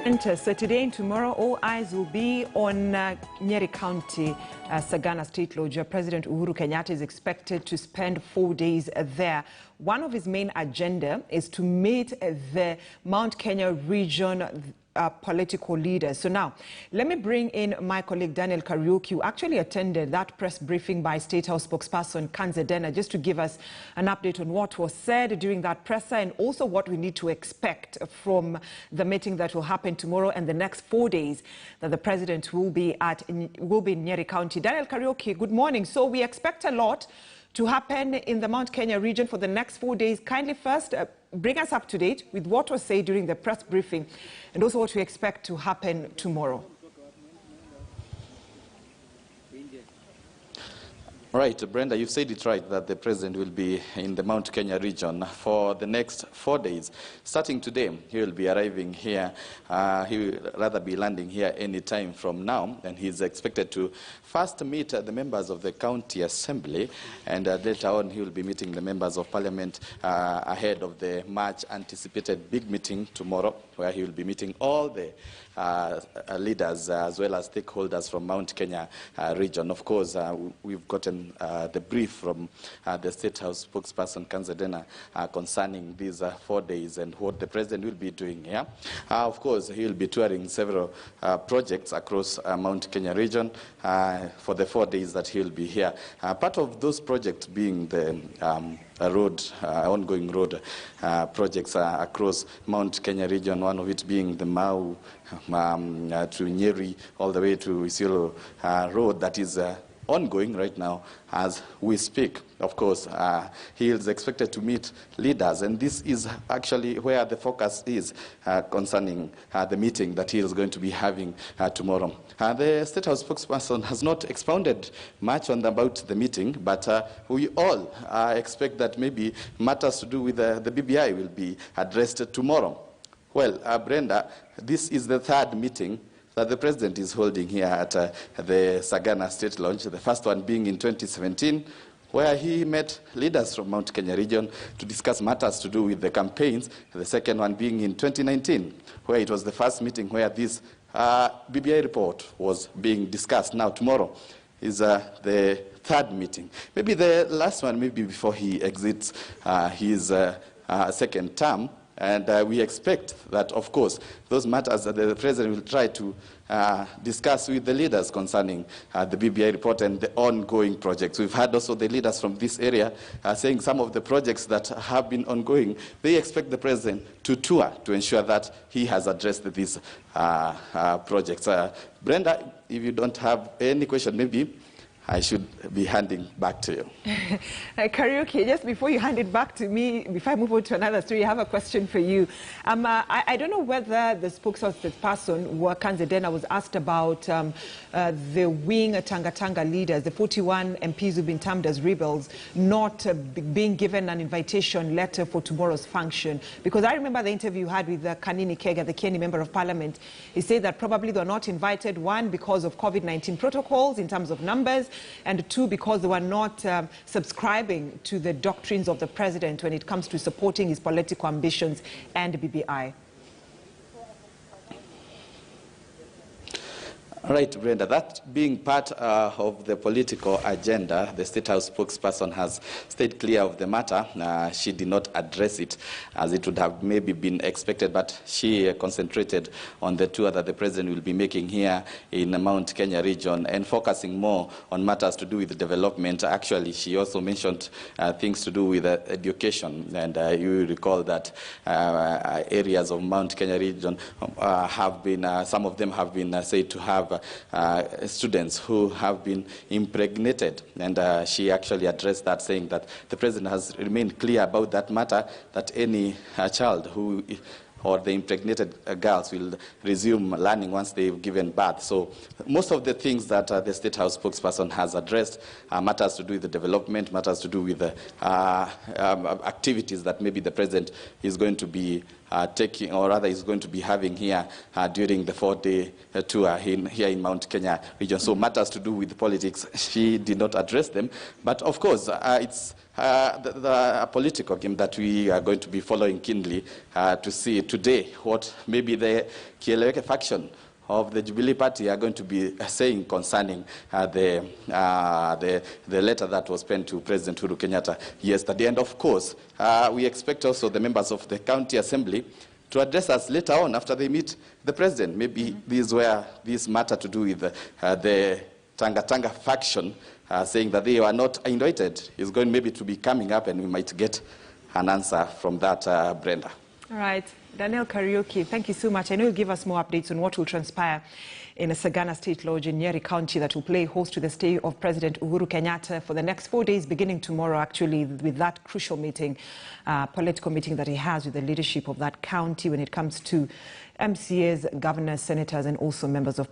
So today and tomorrow, all eyes will be on Nyeri County, Sagana State Lodge. President Uhuru Kenyatta is expected to spend 4 days there. One of his main agenda is to meet the Mount Kenya region political leaders. So now, let me bring in my colleague Daniel Kariuki, who actually attended that press briefing by State House spokesperson Kanzedena, just to give us an update on what was said during that presser and also what we need to expect from the meeting that will happen tomorrow and the next 4 days that the president will be in Nyeri County. Daniel Kariuki, good morning. So we expect a lot to happen in the Mount Kenya region for the next 4 days. Kindly first bring us up to date with what was said during the press briefing and also what we expect to happen tomorrow. Right, Brenda, you've said it right that the president will be in the Mount Kenya region for the next 4 days. Starting today, he will be arriving here. He will rather be landing here any time from now, and he's expected to first meet the members of the county assembly, and later on he will be meeting the members of parliament ahead of the much anticipated big meeting tomorrow, where he will be meeting all the leaders as well as stakeholders from Mount Kenya region. Of course, we've gotten the brief from the State House spokesperson Kanzedena concerning these 4 days and what the president will be doing here. Of course, he will be touring several projects across Mount Kenya region for the 4 days that he will be here. Part of those projects being the ongoing road projects across Mount Kenya region, one of it being the Mau to Nyeri, all the way to Isiolo road that is ongoing right now as we speak. Of course, he is expected to meet leaders, and this is actually where the focus is concerning the meeting that he is going to be having tomorrow. The State House spokesperson has not expounded much about the meeting, but we all expect that maybe matters to do with the BBI will be addressed tomorrow. Well, Brenda, this is the third meeting that the president is holding here at the Sagana State Lodge, the first one being in 2017, where he met leaders from Mount Kenya region to discuss matters to do with the campaigns, the second one being in 2019, where it was the first meeting where this BBI report was being discussed. Now, tomorrow is the third meeting. Maybe the last one, maybe before he exits his second term. And we expect that, of course, those matters that the president will try to discuss with the leaders concerning the BBI report and the ongoing projects. We've had also the leaders from this area saying some of the projects that have been ongoing, they expect the president to tour to ensure that he has addressed these projects. Brenda, if you don't have any question, maybe I should be handing back to you. Kariuki, just before you hand it back to me, before I move on to another story, I have a question for you. I don't know whether the spokesperson, Kanzedena, was asked about the wing Tanga leaders, the 41 MPs who've been termed as rebels, not being given an invitation letter for tomorrow's function. Because I remember the interview you had with Kanini Kega, the Kenyan member of parliament. He said that probably they were not invited, one, because of COVID-19 protocols in terms of numbers, and two, because they were not subscribing to the doctrines of the president when it comes to supporting his political ambitions and BBI. Right, Brenda. That being part of the political agenda, the State House spokesperson has stayed clear of the matter. She did not address it as it would have maybe been expected, but she concentrated on the tour that the president will be making here in the Mount Kenya region and focusing more on matters to do with development. Actually, she also mentioned things to do with education, and you recall that areas of Mount Kenya region have been, some of them have been said to have students who have been impregnated, and she actually addressed that, saying that the president has remained clear about that matter, that any child who or the impregnated girls will resume learning once they've given birth. So most of the things that the State House spokesperson has addressed matters to do with the development, matters to do with the activities that maybe the president is going to be taking, or rather is going to be having here during the 4-day tour here in Mount Kenya region. So matters to do with politics, she did not address them. But of course, it's a political game that we are going to be following keenly to see today what maybe the Kieleweke faction of the Jubilee Party are going to be saying concerning the letter that was penned to President Uhuru Kenyatta yesterday. And of course, we expect also the members of the County Assembly to address us later on after they meet the President. Maybe this is where this matter to do with the Tanga faction saying that they were not invited is going maybe to be coming up, and we might get an answer from that, Brenda. All right. Daniel Kariuki, thank you so much. I know you'll give us more updates on what will transpire in a Sagana State Lodge in Nyeri County that will play host to the stay of President Uhuru Kenyatta for the next 4 days, beginning tomorrow, actually, with that crucial meeting, political meeting that he has with the leadership of that county when it comes to MCAs, governors, senators, and also members of